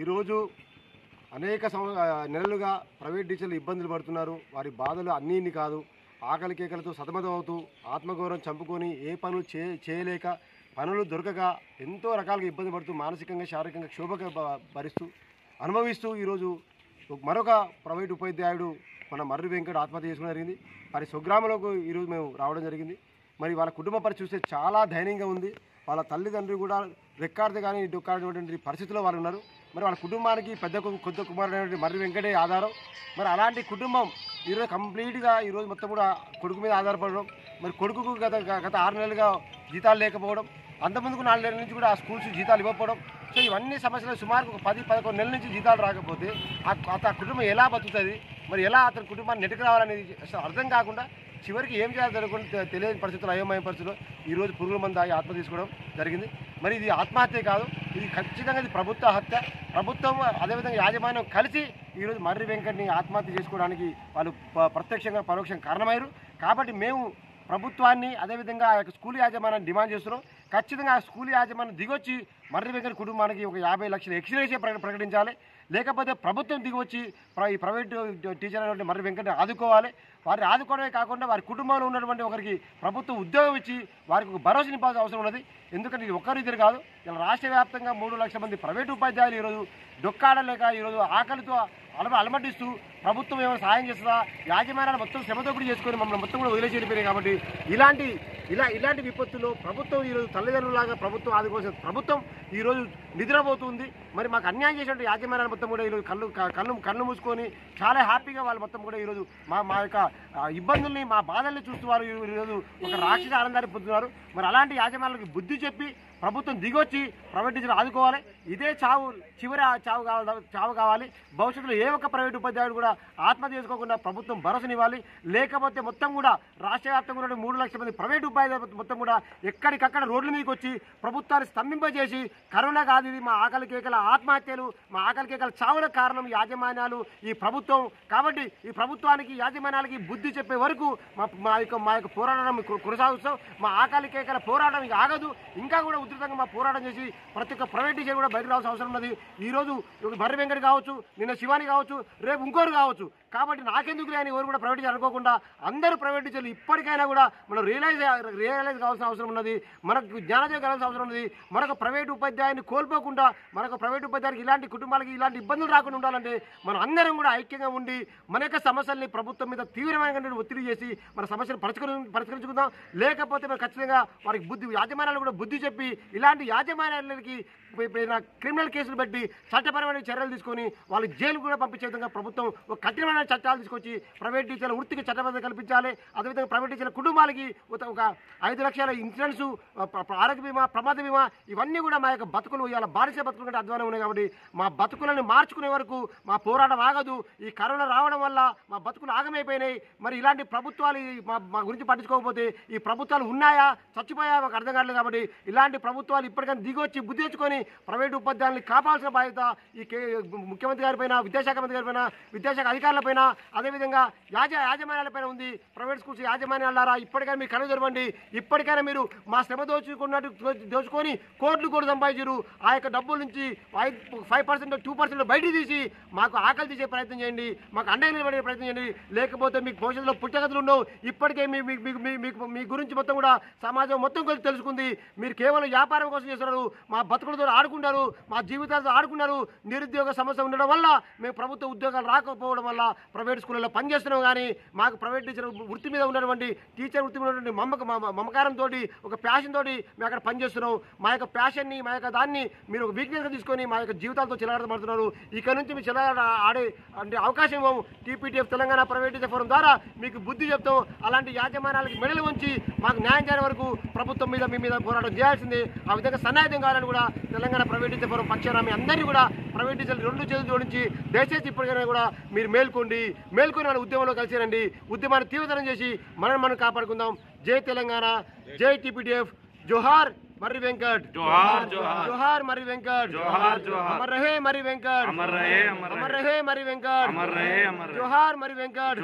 ఈరోజు అనేక నెలలుగా ప్రైవేట్ టీచర్లు ఇబ్బందులు పడుతున్నారు. వారి బాధలు అన్నీ ఇన్ని కాదు. ఆకలి కేకలతో సతమతమవుతూ ఆత్మగౌరవం చంపుకొని ఏ పనులు చేయలేక పనులు దొరకక ఎంతో రకాలుగా ఇబ్బంది పడుతూ మానసికంగా శారీరకంగా క్షోభక భరిస్తూ అనుభవిస్తూ ఈరోజు మరొక ప్రైవేట్ ఉపాధ్యాయుడు మన మర్రి వెంకట్ ఆత్మహత్య చేసుకోవడం జరిగింది. మరి స్వగ్రామంలోకి ఈరోజు మేము రావడం జరిగింది. మరి వాళ్ళ కుటుంబ పరిస్థితి చూస్తే చాలా దయనీయంగా ఉంది. వాళ్ళ తల్లిదండ్రులు కూడా రెక్కాడితే కానీ డొక్కాడినటువంటి పరిస్థితిలో వాళ్ళు ఉన్నారు. మరి వాళ్ళ కుటుంబానికి కొత్త కుమారుడైనటువంటి మర్రి వెంకటే ఆధారం. మరి అలాంటి కుటుంబం ఈరోజు కంప్లీట్గా ఈరోజు మొత్తం కూడా కొడుకు మీద ఆధారపడడం, మరి కొడుకుకు గత 6 నెలలుగా జీతాలు లేకపోవడం, అంతకుముందుకు 4 నెలల నుంచి కూడా ఆ స్కూల్స్ జీతాలు ఇవ్వకపోవడం. సో ఇవన్నీ సమస్యలు సుమారు ఒక 10-11 నెలల నుంచి జీతాలు రాకపోతే ఆ కుటుంబం ఎలా బతుకుతుంది, మరి ఎలా అతని కుటుంబాన్ని నెట్టుకు రావాలనేది అసలు అర్థం కాకుండా చివరికి ఏం చేయాలో తెలియని పరిస్థితులు, అయోమయ పరిస్థితులు ఈరోజు పురుగుల మందు ఆగి ఆత్మ తీసుకోవడం జరిగింది. మరి ఇది ఆత్మహత్య కాదు, ఇది ఖచ్చితంగా ఇది ప్రభుత్వ హత్య. ప్రభుత్వం అదేవిధంగా యాజమాన్యం కలిసి ఈరోజు మర్రి వెంకట్ని ఆత్మహత్య చేసుకోవడానికి వాళ్ళు ప్రత్యక్షంగా పరోక్షంగా కారణమయ్యారు. కాబట్టి మేము ప్రభుత్వాన్ని అదేవిధంగా ఆ యొక్క స్కూల్ యాజమాన్యాన్ని డిమాండ్ చేస్తున్నాం. ఖచ్చితంగా ఆ స్కూల్ యాజమాన్యం దిగొచ్చి మర్రి వెంకట్ కుటుంబానికి ఒక 50 లక్షల ఎక్స్గ్రేషియా ప్రకటించాలి. లేకపోతే ప్రభుత్వం దిగొచ్చి ఈ ప్రైవేటు టీచర్ అయినటువంటి మర్రి వెంకట్ని ఆదుకోవాలి. వారిని ఆదుకోవడమే కాకుండా వారి కుటుంబంలో ఉన్నటువంటి ఒకరికి ప్రభుత్వం ఉద్యోగం ఇచ్చి వారికి ఒక భరోసా నింపాల్సిన అవసరం ఉన్నది. ఎందుకంటే ఇది ఒక్కరిద్దరు కాదు, ఇలా రాష్ట్ర వ్యాప్తంగా 3 లక్షల మంది ప్రైవేటు ఉపాధ్యాయులు ఈరోజు డొక్కాడలేక ఈరోజు ఆకలితో అలమటిస్తూ ప్రభుత్వం ఏమైనా సాయం చేస్తుందా, యాజమాన్యాలు మొత్తం శ్రమదోపిడీ చేసుకొని మమ్మల్ని మొత్తం కూడా వదిలేసి వెళ్ళిపోయినాయి. కాబట్టి ఇలాంటి విపత్తులో ప్రభుత్వం ఈరోజు తల్లిదండ్రులాగా ప్రభుత్వం ఆదుకోవాల్సిన ప్రభుత్వం ఈరోజు నిద్రపోతుంది. మరి మాకు అన్యాయం చేసినట్టు యాజమాన్యాలు మొత్తం కూడా ఈరోజు కళ్ళు మూసుకొని చాలా హ్యాపీగా వాళ్ళు మొత్తం కూడా ఈరోజు మా యొక్క ఇబ్బందుల్ని, మా బాధల్ని చూస్తూ వారు ఈరోజు ఒక రాక్షస ఆనందాన్ని పొందుతున్నారు. మరి అలాంటి యాజమాన్యాలకు బుద్ధి చెప్పి ప్రభుత్వం దిగొచ్చి ప్రైవేట్ టీచర్లు ఆదుకోవాలి. ఇదే చివరి చావు కావాలి. భవిష్యత్తులో ఏ ఒక్క ప్రైవేట్ ఉపాధ్యాయుడు కూడా ఆత్మహత్య చేసుకోకుండా ప్రభుత్వం భరోసానివ్వాలి. లేకపోతే మొత్తం కూడా రాష్ట్ర వ్యాప్తంగా ఉన్న 3 లక్షల మంది ప్రైవేట్ ఉపాధ్యాయులు మొత్తం కూడా ఎక్కడికక్కడ రోడ్ల మీదకి వచ్చి ప్రభుత్వాన్ని స్తంభింపజేసి కరోనా కాదు ఇది, మా ఆకలి కేకల ఆత్మహత్యలు, మా ఆకలి కేకల చావులకు కారణం యాజమాన్యాలు, ఈ ప్రభుత్వం. కాబట్టి ఈ ప్రభుత్వానికి యాజమాన్యాలకి బుద్ధి చెప్పే వరకు మా యొక్క పోరాటం కొనసాగుతాం. మా ఆకలి కేకల పోరాటం ఇక ఆగదు. ఇంకా కూడా ఉధృతంగా మా పోరాటం చేసి ప్రతి ఒక్క ప్రైవేట్ టీచర్ కూడా బయటకు రావాల్సిన అవసరం ఉన్నది. ఈరోజు మర్రి వెంకట్ కావచ్చు, నిన్న శివాని కావచ్చు, రేపు ఇంకోరు కావచ్చు. కాబట్టి నాకెందుకు లేని ఎవరు కూడా ప్రైవేట్ టీచర్ అనుకోకుండా అందరూ ప్రైవేట్ టీచర్లు ఇప్పటికైనా కూడా మనం రియలైజ్ కావాల్సిన అవసరం ఉన్నది. మనకు జ్ఞానోదయం కావాల్సిన అవసరం ఉన్నది. మనకు ప్రైవేట్ ఉపాధ్యాయుని కోల్పోకుండా మనకు ప్రైవేట్ ఉపాధ్యాయునికి ఇలాంటి కుటుంబాలకి ఇలాంటి ఇబ్బందులు రాకుండా ఉండాలంటే మనం అందరం కూడా ఐక్యంగా ఉండి మన యొక్క సమస్యల్ని ప్రభుత్వం మీద తీవ్రమైన ఒత్తిడి చేసి మన సమస్యను పరిష్కరించుకుందాం. లేకపోతే మనం ఖచ్చితంగా వారికి యాజమాన్యాలు కూడా బుద్ధి చెప్పి ఇలాంటి యాజమాన్యాలకి క్రిమినల్ కేసులు పెట్టి చట్టపరమైన చర్యలు తీసుకొని వాళ్ళు జైలు కూడా పంపించే విధంగా ప్రభుత్వం ఒక కఠినమైన చట్టాలు తీసుకొచ్చి ప్రైవేట్ టీచర్ల వృత్తికి చట్టబద్ధత కల్పించాలి. అదేవిధంగా ప్రైవేట్ టీచర్ల కుటుంబాలకి ఒక 5 లక్షల ఇన్సూరెన్స్, ఆరోగ్య బీమా, ప్రమాద బీమా ఇవన్నీ కూడా మా యొక్క బతుకులు ఇవాళ బానిస బతుకులు కంటే అధ్వానం ఉన్నాయి. కాబట్టి మా బతుకులను మార్చుకునే వరకు మా పోరాటం ఆగదు. ఈ కరోనా రావడం వల్ల మా బతుకులు ఆగమైపోయినాయి. మరి ఇలాంటి ప్రభుత్వాలు మా గురించి పట్టించుకోకపోతే ఈ ప్రభుత్వాలు ఉన్నాయా చచ్చిపోయా మాకు అర్థం కావట్లేదు. కాబట్టి ఇలాంటి ప్రభుత్వాలు ఇప్పటికైనా దిగొచ్చి బుద్ధి తెచ్చుకొని ప్రైవేట్ ఉపాధ్యాయుల్ని కాపాల్సిన బాధ్యత ఈ ముఖ్యమంత్రి గారిపైన, విద్యాశాఖ మంత్రి గారిపైన, విద్యాశాఖ అధికారులపైన, అదేవిధంగా యాజమాన్యాలపైన ఉంది. ప్రైవేట్ స్కూల్స్ యాజమాన్యాలారా ఇప్పటికైనా మీరు కళ్ళు తెరవండి. ఇప్పటికైనా మీరు మా శ్రమ దోచుకొని కోట్లు కూడా సంపాదించారు. ఆ యొక్క డబ్బుల నుంచి 5% 2% బయటికి తీసి మాకు ఆకలి తీసే ప్రయత్నం చేయండి, మాకు అండగా నిలబడే ప్రయత్నం చేయండి. లేకపోతే మీకు భవిష్యత్తులో పుట్టగతులు ఉండవు. ఇప్పటికే మీ గురించి మొత్తం కూడా సమాజం మొత్తం తెలుసుకుంది. మీరు కేవలం వ్యాపారం కోసం చేస్తున్నారు, మా బతుకులతో ఆడుకుంటారు, మా జీవితాలతో ఆడుకున్నారు. నిరుద్యోగ సమస్య ఉండడం వల్ల మేము ప్రభుత్వ ఉద్యోగాలు రాకపోవడం వల్ల ప్రైవేట్ స్కూళ్ళలో పనిచేస్తున్నాం. కానీ మాకు ప్రైవేట్ టీచర్ వృత్తి మీద ఉన్నటువంటి మమకారంతో, ఒక ప్యాషన్ తోటి మేము అక్కడ పనిచేస్తున్నాం. మా యొక్క ప్యాషన్ని, మా యొక్క దాన్ని మీరు ఒక వీక్నెస్గా తీసుకొని మా యొక్క జీవితాలతో చెలగాటమాడుతున్నారు. ఇక్కడ నుంచి మీరు ఆడే అంటే అవకాశం ఇవ్వము. TPTF Telangana private teacher forum ద్వారా మీకు బుద్ధి చెప్తాం. అలాంటి యాజమాన్యాలకి మెడలు ఉంచి మాకు న్యాయం చేయని వరకు ప్రభుత్వం మీద మీ మీద పోరాటం చేయాల్సిందే. ఆ విధంగా సన్నాహితం కావాలని కూడా తెలంగాణ ప్రైవేట్ టీచర్ ఫోరం పక్షాన మీ అందరినీ కూడా ప్రైవేట్ టీచర్లు 2 చేతులు జోడించి దయచేసి ఇప్పటికైనా కూడా మీరు మేల్కొని మన ఉద్యమంలో కలిసి రండి. ఉద్యమాన్ని తీవ్రతరం చేసి మనం కాపాడుకుందాం. జై తెలంగాణ, జై టీపీటీఎఫ్. జోహార్ मर्री वेंकट जोहार जोहार जोहार मर्री वेंकट जोहार जोहार अमर रहे मर्री वेंकट अमर रहे मर्री वेंकट अमर रहे जोहार मर्री वेंकट।